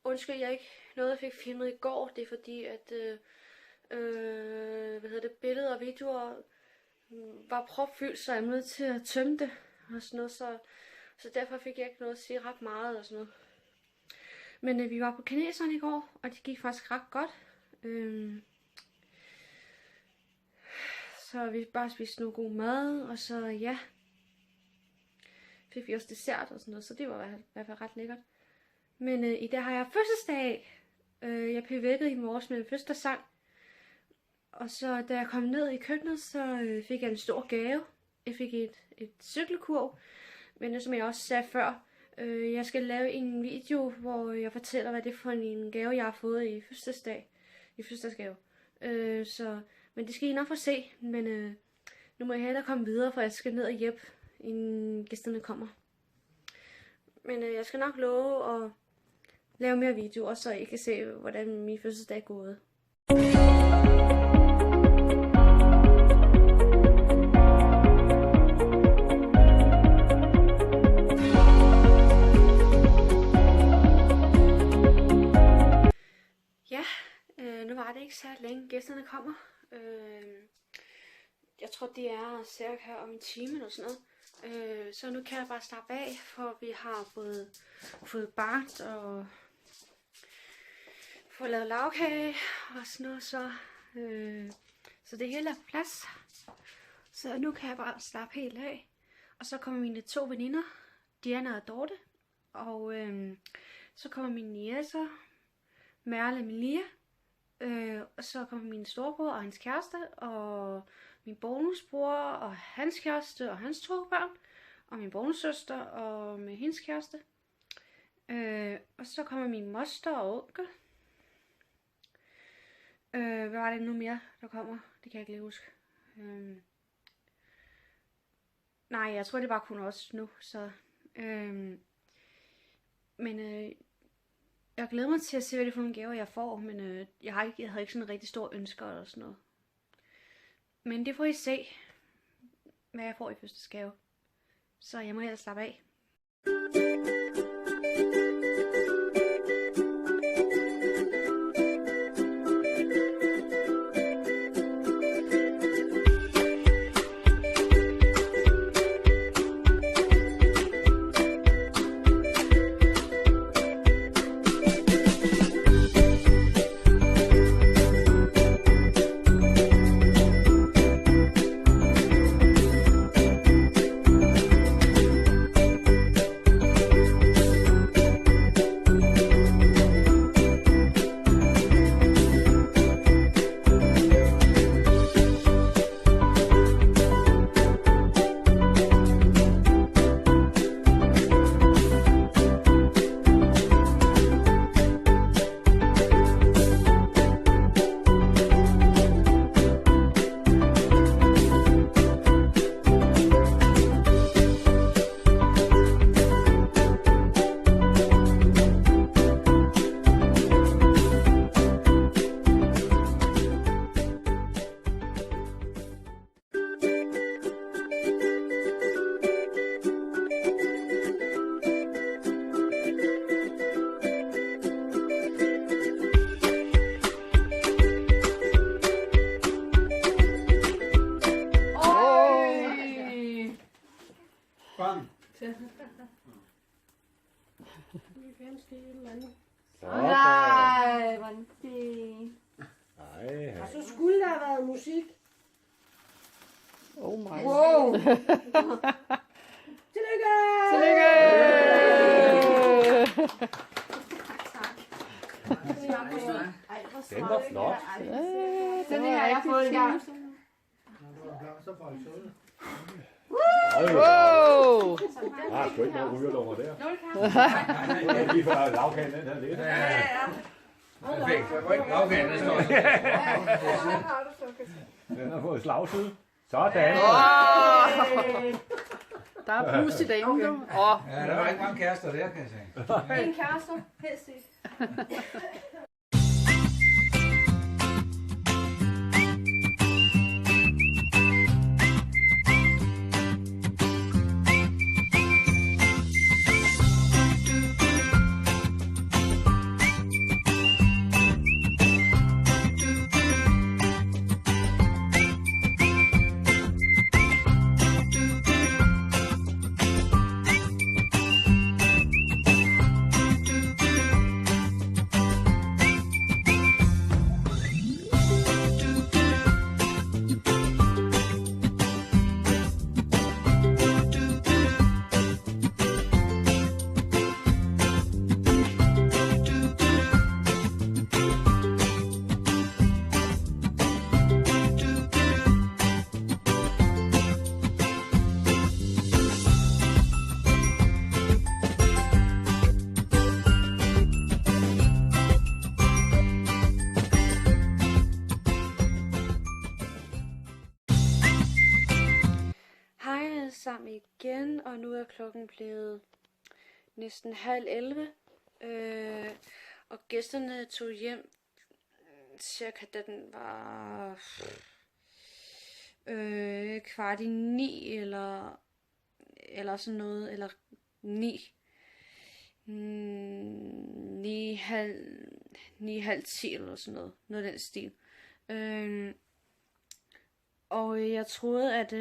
undskyld, jeg ikke noget, jeg fik filmet i går. Det er fordi, at billeder og videoer var propfyldt, så jeg er nødt til at tømme det og sådan noget. Så derfor fik jeg ikke noget at sige ret meget og sådan noget. Men vi var på kineserne i går, og det gik faktisk ret godt. Så vi bare spiste noget god mad, og så ja, fik vi også dessert og sådan noget, så det var i hvert fald ret lækkert. Men i dag har jeg fødselsdag. Jeg blev vækket i morges med en fødselsdagssang. Og så da jeg kom ned i køkkenet, så fik jeg en stor gave. Jeg fik et cykelkurv. Men som jeg også sagde før, jeg skal lave en video, hvor jeg fortæller, hvad det er for en gave, jeg har fået i fødselsdagsgave. Men det skal I nok få se. Men nu må jeg hellere komme videre, for jeg skal ned og hjælpe, inden gæsterne kommer. Men jeg skal nok love at lave mere videoer, så I kan se, hvordan min fødselsdag er gået. Ja, nu var det ikke så længe gæsterne kommer. Jeg tror, det er cirka om en time eller sådan noget. Så nu kan jeg bare slappe af, for vi har både fået bagt og fået lavet lavkage og sådan noget, så det hele er på plads. Så nu kan jeg bare slappe helt af. Og så kommer mine 2 veninder, Diana og Dorte, og så kommer mine niecer, Merle og Melia, og så kommer min storebror og hans kæreste, og min bonusbror og hans kæreste og hans 2 børn, og min bonussøster og med hendes kæreste. Og så kommer min moster og onkel. Hvad var det nu mere, der kommer? Det kan jeg ikke lige huske. Nej, jeg tror det var kun os nu. Så, men jeg glæder mig til at se, hvad det er for nogle gaver, jeg får. Men jeg havde ikke sådan en rigtig stor ønsker eller sådan noget. Men det får I se, hvad jeg får i fødselsdagsgave. Så jeg må ellers slappe af. Nej, hvor det. Nej. Og så skulle der have været musik. Oh my. Wow. Tillykke! Tillykke! Den var flot. Den har jeg fået i gang. Wow! Ah, sgu ikke noget rygerlummer der. Nej, lige for lavkagen, den her lidt. Perfekt. Jeg får ikke lavkagen, den står. Den har fået slagside. Sådan. Der er plus i dag, jo. Ja, der var ikke mange kærester der, kan jeg sige. En kæreste, helst ikke. sammen igen, og nu er klokken blevet næsten 10:30. Og gæsterne tog hjem cirka da den var 8:45 eller sådan noget, eller 9. 9:30 eller sådan noget. Noget af den stil. Og jeg troede, at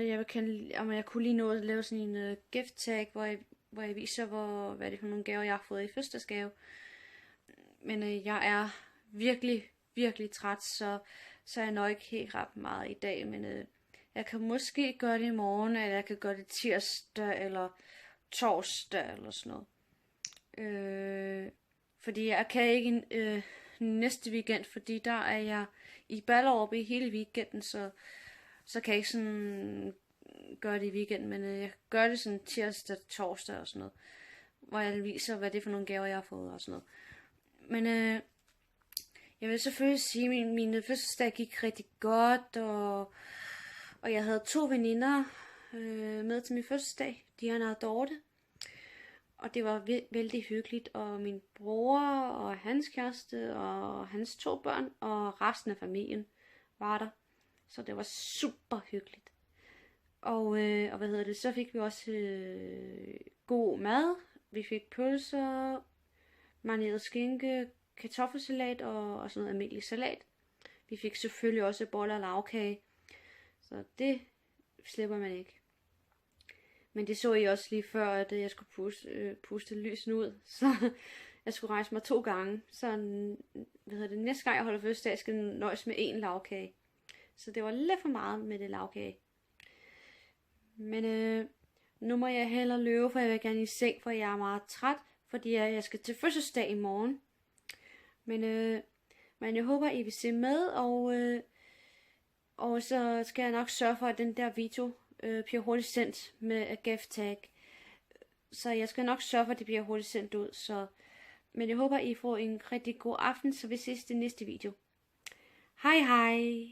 om jeg kunne lige nå at lave sådan en gift tag, hvor jeg viser, hvad det er for nogle gaver, jeg har fået i fødselsdagsgave. Men jeg er virkelig, virkelig træt, så jeg når ikke helt ret meget i dag. Men jeg kan måske gøre det i morgen, eller jeg kan gøre det tirsdag eller torsdag eller sådan noget. Fordi jeg kan ikke næste weekend, fordi der er jeg i Ballerup i hele weekenden, så kan jeg ikke sådan gøre det i weekenden, men jeg gør det sådan tirsdag, torsdag og sådan noget, hvor jeg viser, hvad det er for nogle gaver, jeg har fået og sådan noget. Men jeg vil selvfølgelig sige, at min fødselsdag gik rigtig godt, og jeg havde 2 veninder med til min fødselsdag, Diana og Dorte. Og det var vældig hyggeligt, og min bror og hans kæreste og hans 2 børn og resten af familien var der. Så det var super hyggeligt. Og så fik vi også god mad. Vi fik pølser, marineret skinke, kartoffelsalat og sådan noget almindelig salat. Vi fik selvfølgelig også boller og lagkage. Så det slipper man ikke. Men det så I også lige før, at jeg skulle puste lysen ud. Så jeg skulle rejse mig 2 gange. Så næste gang jeg holder fødselsdag, skal jeg nøjes med 1 lagkage. Så det var lidt for meget med det lagkage. Men nu må jeg hellere løbe, for jeg vil gerne i seng, for jeg er meget træt. Fordi jeg skal til fødselsdag i morgen. Men jeg håber, I vil se med, og så skal jeg nok sørge for, at den der video bliver hurtigt sendt med gift tag. Så jeg skal nok sørge for, at det bliver hurtigt sendt ud. Men jeg håber, I får en rigtig god aften, så vi ses i næste video. Hej hej!